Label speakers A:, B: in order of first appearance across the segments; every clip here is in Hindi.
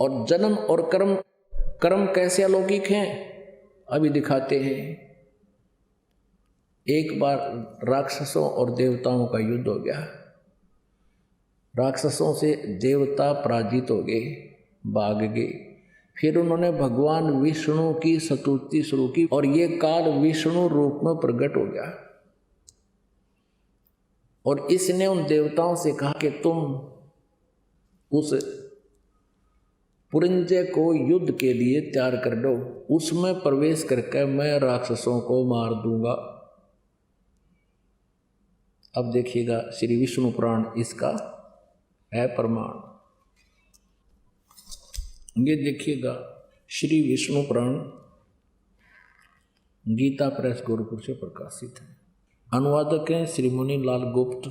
A: और जन्म और कर्म कर्म कैसे अलौकिक हैं अभी दिखाते हैं। एक बार राक्षसों और देवताओं का युद्ध हो गया, राक्षसों से देवता पराजित हो गए, भाग गए। फिर उन्होंने भगवान विष्णु की स्तुति शुरू की और ये काल विष्णु रूप में प्रकट हो गया और इसने उन देवताओं से कहा कि तुम उस पुरंजय को युद्ध के लिए तैयार कर दो, उसमें प्रवेश करके मैं राक्षसों को मार दूंगा। अब देखिएगा श्री विष्णु पुराण इसका है प्रमाण। ये देखिएगा श्री विष्णु पुराण गीता प्रेस गोरखपुर से प्रकाशित है। अनुवादक हैं श्री मुनि लाल गुप्त,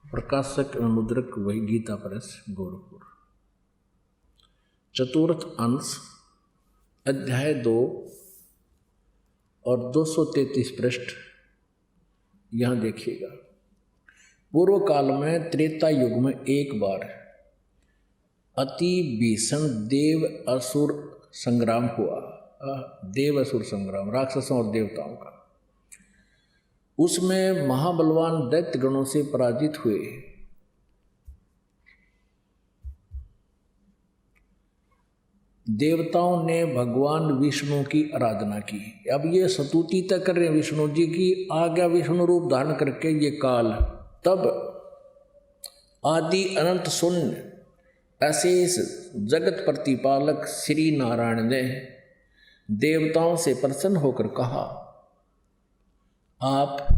A: प्रकाशक एवं मुद्रक वही गीता प्रेस गोरखपुर। चतुर्थ अंश अध्याय 2 और 233 पृष्ठ यहाँ देखिएगा। पूर्व काल में त्रेता युग में एक बार अति भीषण देव असुर संग्राम हुआ, देव असुर संग्राम राक्षसों और देवताओं का। उसमें महाबलवान दैत्य गणों से पराजित हुए। देवताओं ने भगवान विष्णु की आराधना की। अब ये स्तुति तक कर रहे हैं विष्णु जी की, आ गया विष्णु रूप धारण करके ये काल। तब आदि अनंत शून्य अशेष जगत प्रतिपालक श्री नारायण ने देवताओं से प्रसन्न होकर कहा, आप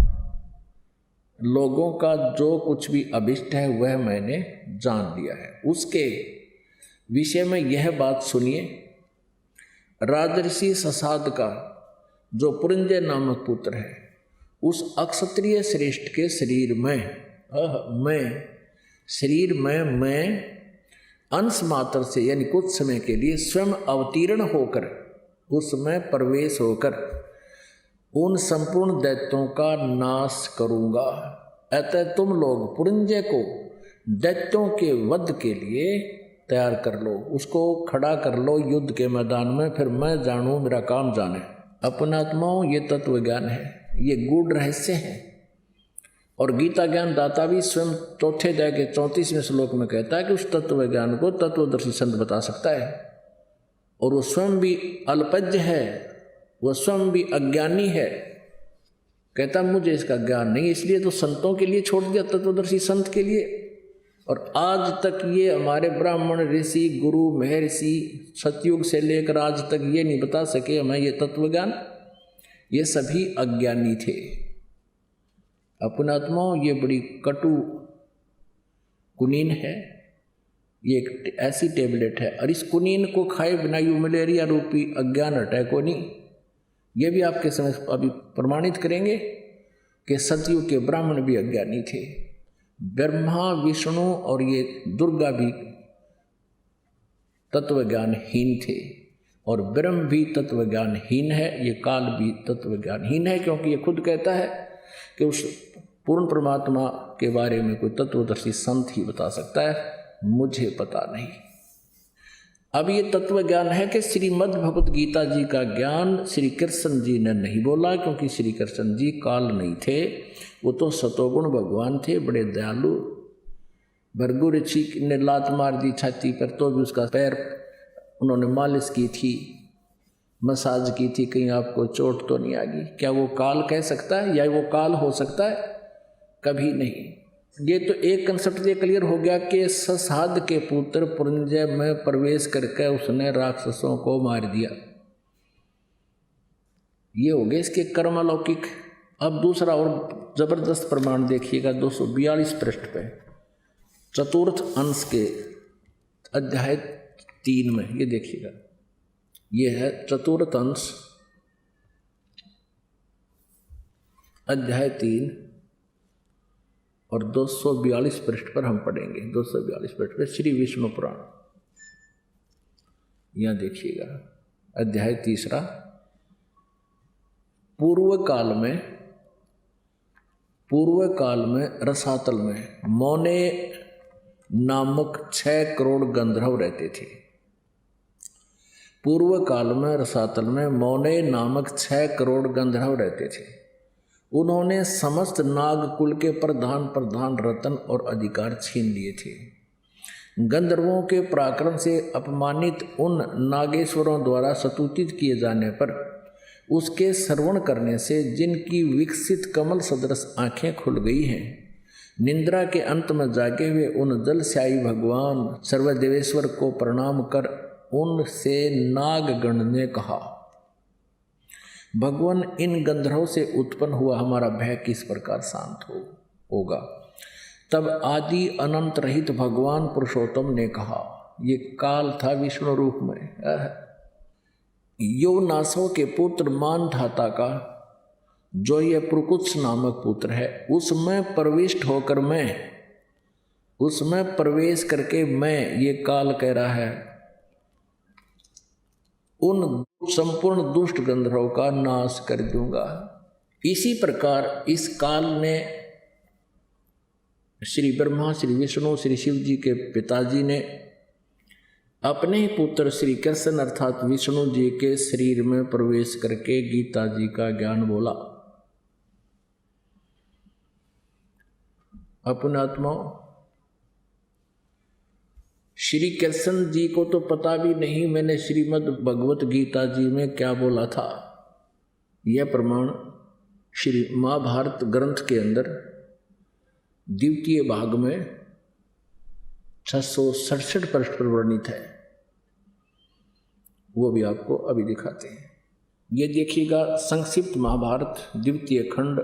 A: लोगों का जो कुछ भी अभिष्ट है वह मैंने जान लिया है। उसके विषय में यह बात सुनिए। राजर्षि ससाद का जो पुरंजय नामक पुत्र है, उस अक्षत्रिय श्रेष्ठ के शरीर में मैं अंश मात्र से यानी कुछ समय के लिए स्वयं अवतीर्ण होकर उसमें प्रवेश होकर उन संपूर्ण दैत्यों का नाश करूंगा। अतः तुम लोग पुरंजय को दैत्यों के वध के लिए तैयार कर लो, उसको खड़ा कर लो युद्ध के मैदान में, फिर मैं जानूं मेरा काम जाने। अपनात्माओं ये तत्व ज्ञान है, ये गूढ़ रहस्य है। और गीता ज्ञान दाता भी स्वयं चौथे अध्याय के 34वें श्लोक में कहता है कि उस तत्व ज्ञान को तत्वदर्शी संत बता सकता है। और वो स्वयं भी अल्पज्ञ है, वह स्वयं भी अज्ञानी है, कहता मुझे इसका ज्ञान नहीं, इसलिए तो संतों के लिए छोड़ दिया, तत्वदर्शी संत के लिए। और आज तक ये हमारे ब्राह्मण ऋषि गुरु महर्षि सतयुग से लेकर आज तक ये नहीं बता सके हमें ये तत्व ज्ञान, ये सभी अज्ञानी थे। अपनात्माओं ये बड़ी कटु कुनीन है, ये एक ऐसी टेबलेट है और इस कुनीन को खाए बिना यू मलेरिया रूपी अज्ञान हटाए को नहीं। ये भी आपके समझ अभी प्रमाणित करेंगे कि सतयुग के ब्राह्मण भी अज्ञानी थे, ब्रह्मा विष्णु और ये दुर्गा भी तत्वज्ञानहीन थे और ब्रह्म भी तत्वज्ञानहीन है, ये काल भी तत्वज्ञानहीन है, क्योंकि ये खुद कहता है कि उस पूर्ण परमात्मा के बारे में कोई तत्वदर्शी संत ही बता सकता है, मुझे पता नहीं। अब ये तत्व ज्ञान है कि श्रीमद् भगवत गीता जी का ज्ञान श्री कृष्ण जी ने नहीं बोला, क्योंकि श्री कृष्ण जी काल नहीं थे, वो तो सतोगुण भगवान थे, बड़े दयालु। भृगु ऋषि ने लात मार दी छाती पर तो भी उसका पैर उन्होंने मालिश की थी, मसाज की थी, कहीं आपको चोट तो नहीं आ गई। क्या वो काल कह सकता है या वो काल हो सकता है? कभी नहीं। ये तो एक कंसेप्ट ये क्लियर हो गया कि ससाद के पुत्र पुरंजय में प्रवेश करके उसने राक्षसों को मार दिया, ये हो गए इसके कर्म अलौकिक। अब दूसरा और जबरदस्त प्रमाण देखिएगा 242 पृष्ठ पे, चतुर्थ अंश के अध्याय 3 में, ये देखिएगा, ये है चतुर्थ अंश अध्याय 3 और 242 पृष्ठ पर हम पढ़ेंगे। 242 पृष्ठ पर श्री विष्णु पुराण, यहां देखिएगा अध्याय 3। पूर्व काल में रसातल में मौने नामक 6 करोड़ गंधर्व रहते थे। पूर्व काल में रसातल में मौने नामक 6 करोड़ गंधर्व रहते थे। उन्होंने समस्त नाग कुल के प्रधान रतन और अधिकार छीन लिए थे। गंधर्वों के पराक्रम से अपमानित उन नागेश्वरों द्वारा स्तुतित किए जाने पर उसके श्रवण करने से जिनकी विकसित कमल सदृश आंखें खुल गई हैं, निंद्रा के अंत में जागे हुए उन जलस्यायी भगवान सर्वदेवेश्वर को प्रणाम कर उनसे नागगण ने कहा, भगवान, इन गंधर्वों से उत्पन्न हुआ हमारा भय किस प्रकार शांत होगा। तब आदि अनंत रहित भगवान पुरुषोत्तम ने कहा, ये काल था विष्णु रूप में, यौनासव के पुत्र मानधाता का जो ये प्रकुत्स नामक पुत्र है, उसमें प्रविष्ट होकर उसमें प्रवेश करके मैं ये काल कह रहा है उन संपूर्ण दुष्ट गंधर्वों का नाश कर दूंगा। इसी प्रकार इस काल ने श्री ब्रह्मा, श्री विष्णु, श्री शिव जी के पिताजी ने अपने ही पुत्र श्री कृष्ण अर्थात विष्णु जी के शरीर में प्रवेश करके गीता जी का ज्ञान बोला। अपने आत्माओं, श्री कृष्ण जी को तो पता भी नहीं मैंने श्रीमद् भगवत गीता जी में क्या बोला था। यह प्रमाण श्री महाभारत ग्रंथ के अंदर द्वितीय भाग में 667 पृष्ठ पर वर्णित है। वो भी आपको अभी दिखाते हैं। ये देखिएगा, संक्षिप्त महाभारत द्वितीय खंड,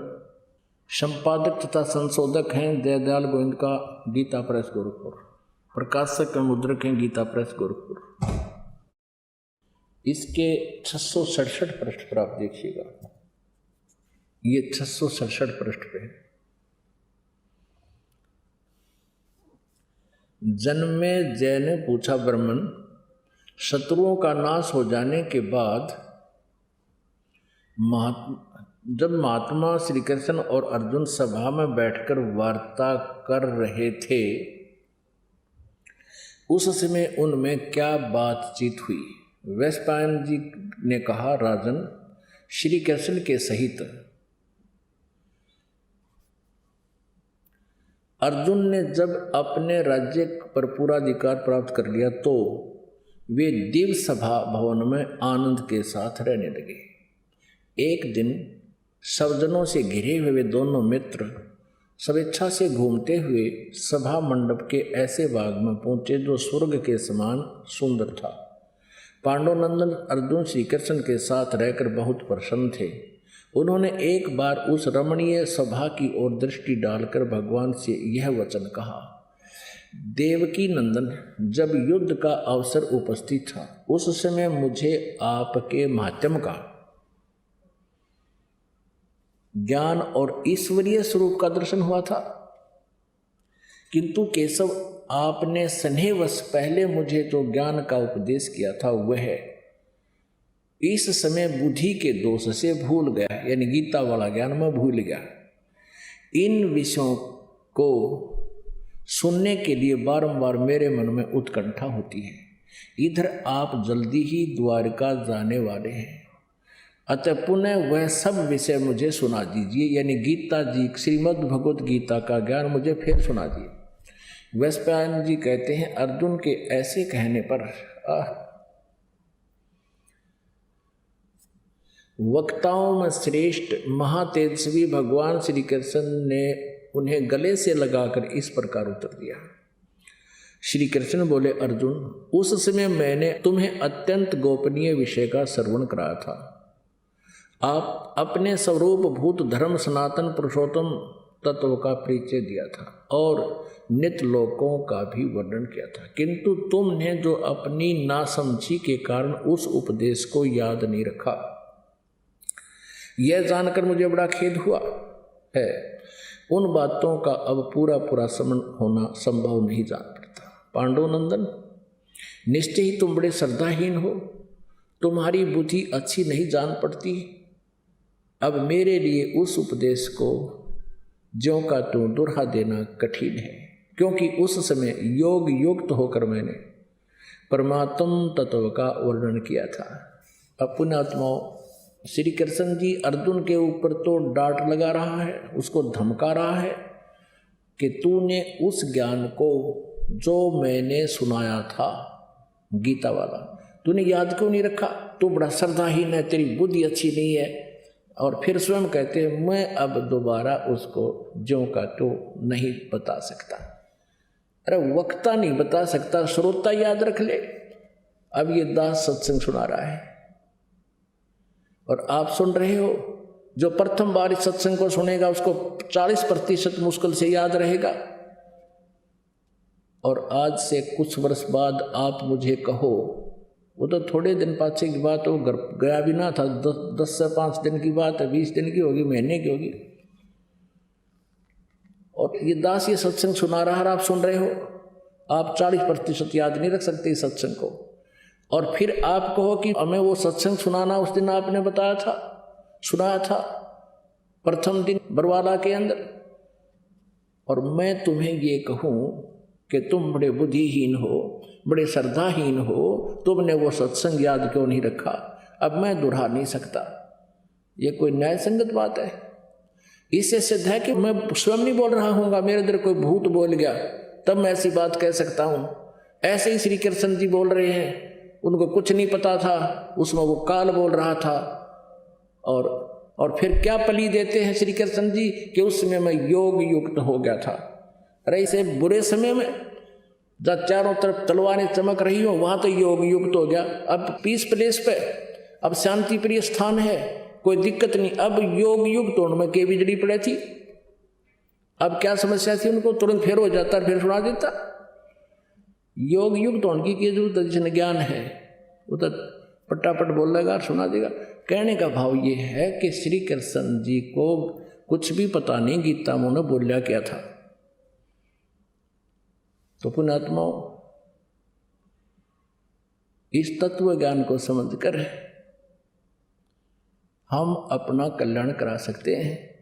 A: संपादक तथा संशोधक हैं दयाल गोविंद का गीता प्रेस गोरखपुर, प्रकाशक एवं मुद्रक हैं गीता प्रेस गोरखपुर। इसके 667 पृष्ठ पर आप देखिएगा, ये 667 पृष्ठ पे है। जन्मे जय ने पूछा, ब्राह्मण, शत्रुओं का नाश हो जाने के बाद जब महात्मा श्री कृष्ण और अर्जुन सभा में बैठकर वार्ता कर रहे थे, उस समय उनमें क्या बातचीत हुई। वैशंपायन जी ने कहा, राजन, श्री कृष्ण के सहित अर्जुन ने जब अपने राज्य पर पूरा अधिकार प्राप्त कर लिया तो वे दिव्य सभा भवन में आनंद के साथ रहने लगे। एक दिन सज्जनों से घिरे हुए वे दोनों मित्र स्वेच्छा से घूमते हुए सभा मंडप के ऐसे भाग में पहुंचे जो स्वर्ग के समान सुंदर था। पांडुनंदन अर्जुन श्री कृष्ण के साथ रहकर बहुत प्रसन्न थे। उन्होंने एक बार उस रमणीय सभा की ओर दृष्टि डालकर भगवान से यह वचन कहा, देवकी नंदन, जब युद्ध का अवसर उपस्थित था उस समय मुझे आपके माध्यम का ज्ञान और ईश्वरीय स्वरूप का दर्शन हुआ था, किंतु केशव, आपने स्नेहवश पहले मुझे जो ज्ञान का उपदेश किया था वह इस समय बुद्धि के दोष से भूल गया, यानी गीता वाला ज्ञान मैं भूल गया। इन विषयों को सुनने के लिए बारंबार मेरे मन में उत्कंठा होती है। इधर आप जल्दी ही द्वारका जाने वाले हैं, अतः पुनः वह सब विषय मुझे सुना दीजिए, यानी गीता जी श्रीमद् भगवत गीता का ज्ञान मुझे फिर सुना दिए। वैशंपायन जी कहते हैं, अर्जुन के ऐसे कहने पर वक्ताओं में श्रेष्ठ महातेजस्वी भगवान श्री कृष्ण ने उन्हें गले से लगाकर इस प्रकार उत्तर दिया। श्री कृष्ण बोले, अर्जुन, उस समय मैंने तुम्हें अत्यंत गोपनीय विषय का श्रवण कराया था। आप अपने स्वरूप भूत धर्म सनातन पुरुषोत्तम तत्व का परिचय दिया था और नित्य लोकों का भी वर्णन किया था, किंतु तुमने जो अपनी नासमझी के कारण उस उपदेश को याद नहीं रखा। यह जानकर मुझे बड़ा खेद हुआ है। उन बातों का अब पूरा स्मरण होना संभव नहीं जान पड़ता। पांडुनंदन, निश्चय ही तुम बड़े श्रद्धाहीन हो, तुम्हारी बुद्धि अच्छी नहीं जान पड़ती। अब मेरे लिए उस उपदेश को ज्यों का त्यों दोहरा देना कठिन है। क्योंकि उस समय योग युक्त होकर मैंने परमात्म तत्व का वर्णन किया था। अब पुण्यात्माओं, श्री कृष्ण जी अर्जुन के ऊपर तो डांट लगा रहा है, उसको धमका रहा है कि तूने उस ज्ञान को जो मैंने सुनाया था गीता वाला, तूने याद क्यों नहीं रखा? तू बड़ा श्रद्धाहीन है, तेरी बुद्धि अच्छी नहीं है। और फिर स्वयं कहते हैं मैं अब दोबारा उसको ज्यों का तो नहीं बता सकता। अरे वक्ता नहीं बता सकता, श्रोता याद रख ले। अब ये दास सत्संग सुना रहा है और आप सुन रहे हो। जो प्रथम बार इस सत्संग को सुनेगा उसको 40% मुश्किल से याद रहेगा। और आज से कुछ वर्ष बाद आप मुझे कहो, वो तो थोड़े दिन पाछे की बात हो, घर गया भी ना था, 10 से 5 दिन की बात है, 20 दिन की होगी, महीने की होगी। और ये दास ये सत्संग सुना रहा है, आप सुन रहे हो। आप 40% याद नहीं रख सकते इस सत्संग को। और फिर आप कहो कि हमें वो सत्संग सुनाना उस दिन आपने बताया था, सुनाया था प्रथम दिन बरवाला के अंदर। और मैं तुम्हें ये कहूँ कि तुम बड़े बुद्धिहीन हो, बड़े श्रद्धाहीन हो, तुमने वो सत्संग याद क्यों नहीं रखा? अब मैं दोहरा नहीं सकता। ये कोई न्याय संगत बात है? इससे सिद्ध है कि मैं स्वयं नहीं बोल रहा हूँगा, मेरे अंदर कोई भूत बोल गया तब मैं ऐसी बात कह सकता हूँ। ऐसे ही श्री कृष्ण जी बोल रहे हैं, उनको कुछ नहीं पता था, उसमें वो काल बोल रहा था। और फिर क्या पली देते हैं श्री कृष्ण जी कि उस समय मैं योग युक्त हो गया था। अरे इसे बुरे समय में जब चारों तरफ तलवारें चमक रही हो वहां तो योग युक्त हो गया। अब पीस प्लेस पे, अब शांति प्रिय स्थान है, कोई दिक्कत नहीं। अब योग युक्त होने में के बिजली पड़े थी। अब क्या समस्या थी उनको? तुरंत फिर हो जाता, फिर सुना देता। योग युक्त होने की जरूरत जिसने ज्ञान है वो तो पट्टापट बोल लेगा, सुना देगा। कहने का भाव ये है कि श्री कृष्ण जी को कुछ भी पता नहीं गीता उन्होंने बोलिया क्या था। तो पुण्यात्माओं, इस तत्व ज्ञान को समझकर हम अपना कल्याण करा सकते हैं।